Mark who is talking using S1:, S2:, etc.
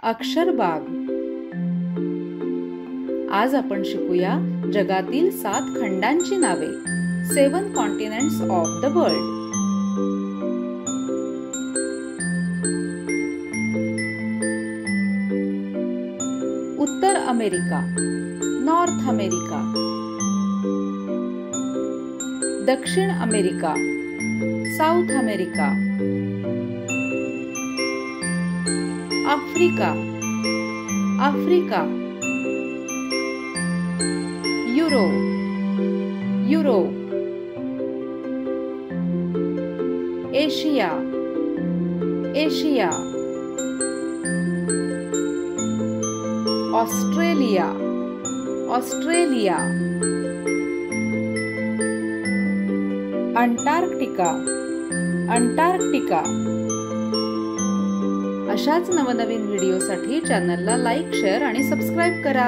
S1: अक्षरबाग। आज आपण शिकूया जगातील 7 खंडांची नावे, 7 कॉन्टिनेंट्स ऑफ द वर्ल्ड। उत्तर अमेरिका, नॉर्थ अमेरिका। दक्षिण America, south America. Africa, Africa. Europe, Europe. Asia, Asia. Australia, Australia. Antarctica, Antarctica. अशाच नवनवीन व्हिडिओसाठी चॅनलला लाईक, शेअर आणि सबस्क्राईब करा।